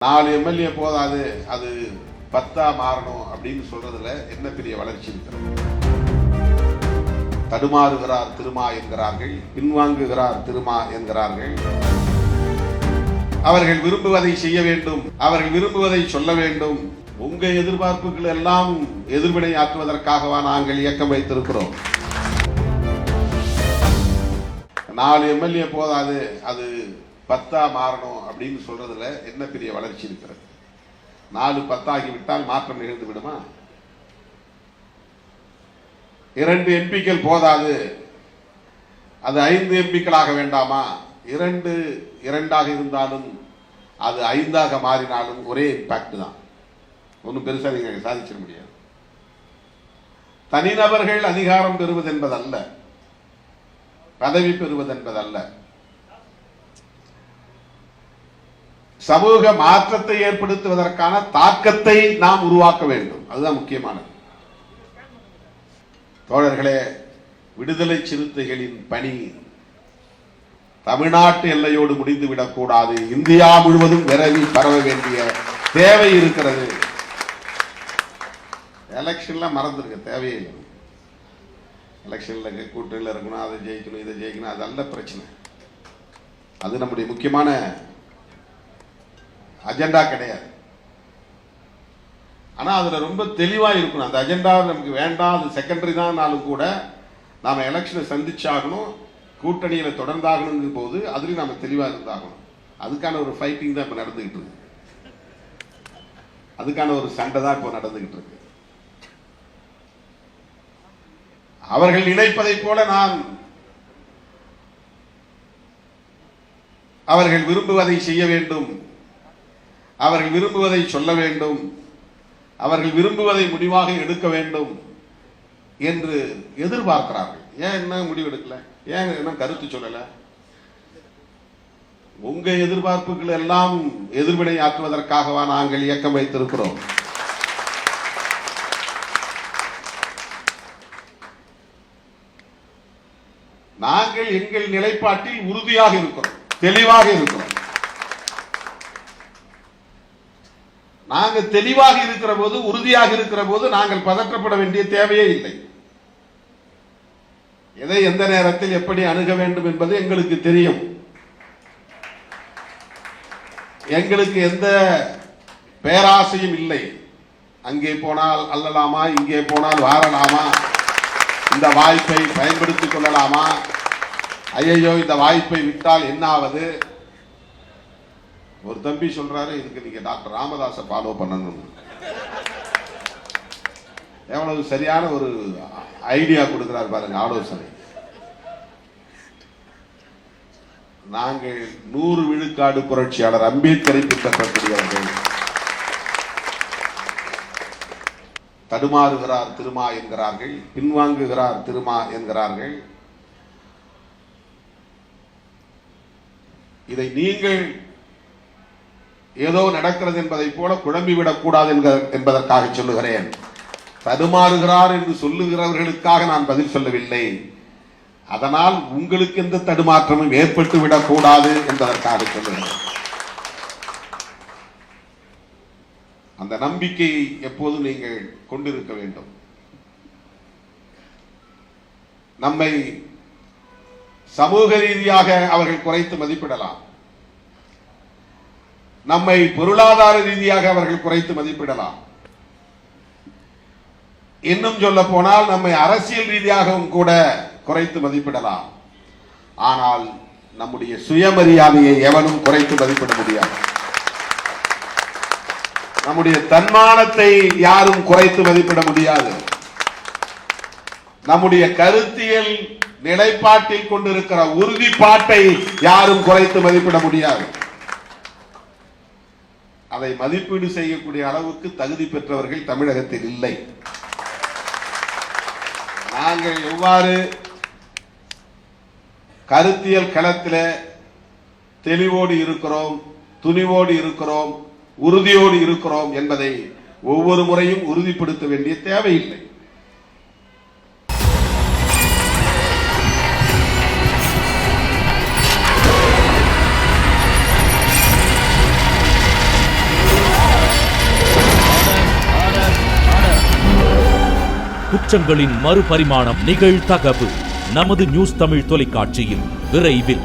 4 MLA போதாது, அது 10 மாறணும் அப்படின்னு சொல்றதுல என்ன பெரிய வளர்ச்சி இருக்கிறது? தடுமாறுகிறார் திருமா என்கிறார்கள், பின்வாங்குகிறார் திருமா என்கிறார்கள். அவர்கள் விரும்புவதை செய்ய வேண்டும், அவர்கள் விரும்புவதை சொல்ல வேண்டும். உங்க எதிர்பார்ப்புகள் எல்லாம் எதிர்வினை ஆற்றுவதற்காகவா நாங்கள் இயக்கம் வைத்திருக்கிறோம்? 4 எம்எல்ஏ போதாது, அது 10 மாறணும் அப்படின்னு சொல்றதுல என்ன பெரிய வளர்ச்சி இருக்கிறது? 4 10 ஆகிவிட்டால் மாற்றம் நிகழ்ந்து விடுமா? 2 எம்பிக்கள் போதாது, அது 5 எம்பிக்களாக வேண்டாமா? 2 2ஆக இருந்தாலும் அது 5ஆக மாறினாலும் ஒரே இம்பாக்ட் தான். ஒன்றும் பெருசா நீங்க சாதிச்சிட முடியாது. தனிநபர்கள் அதிகாரம் பெறுவது என்பதல்ல, பதவி பெறுவது என்பதல்ல. சமூக மாற்றத்தை ஏற்படுத்துவதற்கான தாக்கத்தை நாம் உருவாக்க வேண்டும். அதுதான் முக்கியமானது. தோழர்களே, விடுதலை சிறுத்தைகளின் பணி தமிழ்நாட்டு எல்லையோடு முடிந்துவிடக் கூடாது. இந்தியா முழுவதும் விரைவி பரவ வேண்டிய தேவை இருக்கிறது. எலெக்ஷன்ல மறந்துருக்க தேவையில்லை. எலெக்ஷன்ல கூட்டணியில் இருக்கணும், அதை ஜெயிக்கணும், இதை ஜெயிக்கணும், அதல்ல பிரச்சனை. அது நம்முடைய முக்கியமான அஜெண்டா கிடையாது. ஆனா அதுல ரொம்ப தெளிவா இருக்கணும். அந்த அஜெண்டா நமக்கு வேண்டாம், அது செகண்டரி தான் கூட நாம எலெக்ஷனை சந்திச்சாகணும், கூட்டணியில தொடர்ந்தாகணும் போது அதுலயும் நாம தெளிவா இருந்தாகணும். அதுக்கான ஒரு ஃபைட்டிங் தான் இப்ப நடந்துகிட்டு இருக்கு. அதுக்கான ஒரு சண்டை தான் இப்ப நடந்துகிட்டு இருக்கு. அவர்கள் நினைப்பதை போல நான் அவர்கள் விரும்புவதை செய்ய வேண்டும், அவர்கள் விரும்புவதை சொல்ல வேண்டும், அவர்கள் விரும்புவதை முடிவாக எடுக்க வேண்டும் என்று எதிர்பார்க்கிறார்கள். ஏன் என்ன முடிவு எடுக்கல? ஏன் என்ன கருத்து சொல்லல? உங்க எதிர்பார்ப்புகள் எல்லாம் எதிர்வினை ஆற்றுவதற்காகவா நாங்கள் இயக்கம் வைத்திருக்கிறோம்? நாங்கள் எங்கள் நிலைப்பாட்டில் உறுதியாக இருக்கிறோம், தெளிவாக இருக்கிறோம். நாங்கள் தெளிவாக இருக்கிற போது, உறுதியாக இருக்கிற போது நாங்கள் பதற்றப்பட வேண்டிய தேவையே இல்லை. எதை எந்த நேரத்தில் எப்படி அணுக வேண்டும் என்பது எங்களுக்கு தெரியும். எங்களுக்கு எந்த பேராசையும் இல்லை. அங்கே போனால் அல்லலாமா, இங்கே போனால் வாரலாமா, இந்த வாய்ப்பை பயன்படுத்திக் கொள்ளலாமா, ஐயோ இந்த வாய்ப்பை விட்டால் என்ன ஆவது? ஒரு தம்பி சொல்றாரு, இதுக்கு நீங்க டாக்டர் ராமதாஸை ஃபாலோ பண்ணணும். எவ்வளவு சரியான ஒரு ஐடியா கொடுக்கிறார் பாருங்க, ஆலோசனை. நாங்கள் 100 விழுக்காடு புரட்சியாளர் அம்பேத்கரை பின்பற்றக்கூடியவர்கள். தடுமாறுகிறார் திருமா என்கிறார்கள், பின்வாங்குகிறார் திருமா என்கிறார்கள். இதை நீங்கள் ஏதோ நடக்கிறது என்பதை போல குழம்பிவிடக் கூடாது என்பதற்காக சொல்லுகிறேன். தடுமாறுகிறார் என்று சொல்லுகிறவர்களுக்காக நான் பதில் சொல்லவில்லை. அதனால் உங்களுக்கு எந்த தடுமாற்றமும் ஏற்பட்டு விடக்கூடாது என்பதற்காக சொல்லுகிறேன். அந்த நம்பிக்கையை எப்போதும் நீங்கள் கொண்டிருக்க வேண்டும். நம்மை சமூக ரீதியாக அவர்கள் குறைத்து மதிப்பிடலாம், நம்மை பொருளாதார ரீதியாக அவர்கள் குறைத்து மதிப்பிடலாம், இன்னும் சொல்ல போனால் நம்மை அரசியல் ரீதியாகவும் கூட குறைத்து மதிப்பிடலாம். ஆனால் நம்முடைய சுயமரியாதையை எவனும் குறைத்து மதிப்பிட முடியாது. நம்முடைய தன்மானத்தை யாரும் குறைத்து மதிப்பிட முடியாது. நம்முடைய கருத்தியல் நிலைப்பாட்டில் கொண்டிருக்கிற உறுதிப்பாட்டை யாரும் குறைத்து மதிப்பிட முடியாது. அதை மதிப்பீடு செய்யக்கூடிய அளவுக்கு தகுதி பெற்றவர்கள் தமிழகத்தில் இல்லை. நாங்கள் எவ்வாறு கருத்தியல் களத்தில் தெளிவோடு இருக்கிறோம், துணிவோடு இருக்கிறோம், உறுதியோடு இருக்கிறோம் என்பதை ஒவ்வொரு முறையும் உறுதிப்படுத்த வேண்டிய தேவையில்லை. குற்றங்களின் மறுபரிமாணம் நிகழ்தகவு நமது நியூஸ் தமிழ் தொலைக்காட்சியில் விரைவில்.